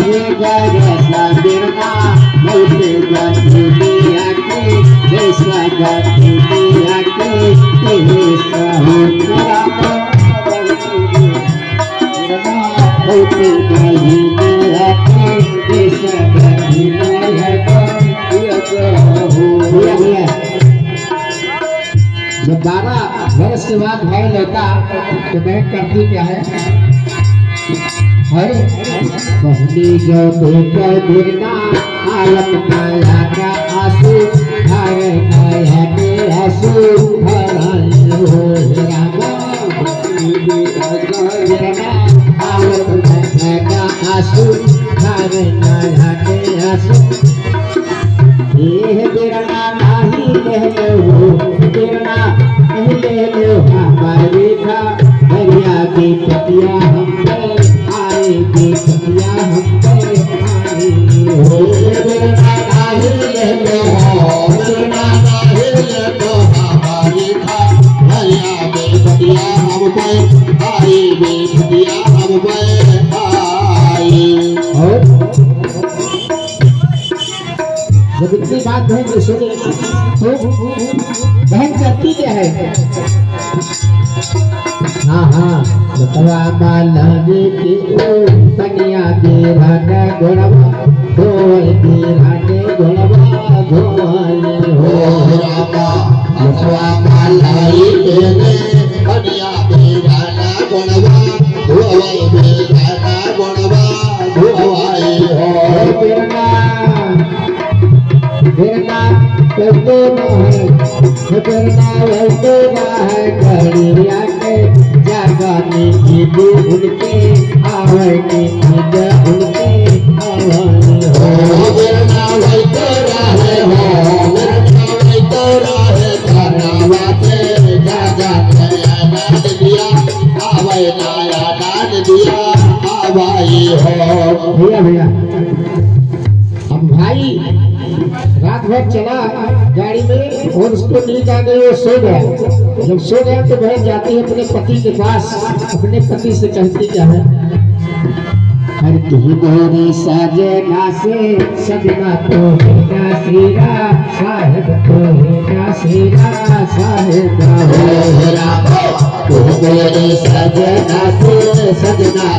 ये गैसा बिरना बहुते गति दिया के जैसा गति दिया के तेरे सहु तेरा बहुते गति दिया के जैसा गति दिया के जब 12 वर्ष के बाद भाई लेता तो बहन करती क्या है? हरे कहनी जो देखो बिरना आलम माया का आंसू हरे माया के आंसू भराए हो रामा बिरना आलम माया का आंसू हरे माया के आंसू ये बिरना नहीं ले लो बिरना नहीं ले लो हमारी था दरिया की पतिया हम पे आए की पतिया हम पे आए हो बिरना नहीं ले लो बिरना नहीं ले लो हमारी था दरिया की पतिया हम पे आए की पतिया हम पे आए। जब इतनी बात बहन ने सुनी तो बहन करती क्या है? हाँ हाँ बतवा मालवी की ओ कन्या बेरा का गोड़वा धोए बेरा के गोड़वा धोए हो रामा बतवा मालवी के कन्या बेरा का गोड़वा धोए बेरा का गोड़वा धोए हो बिरना बिरना करते ना है करिया के जागाने की उनके आवे की उनके आवे हो बिरना वैते रहे हो बिरना वैते रहे धरावा पे जागा आनंद दिया आवे नया आनंद दिया आवाई हो। भैया अब भाई रात भर चला गाड़ी में और उसको नींद आ गई, वो सो गया। जब सो गया तो बहन जाती है अपने पति के पास, अपने पति से कहती क्या है? हर की मेरी सजना से सजना तो है नासीरा साहेब तो है नासीरा साहेब हो रामा तो मेरी सजना से सजना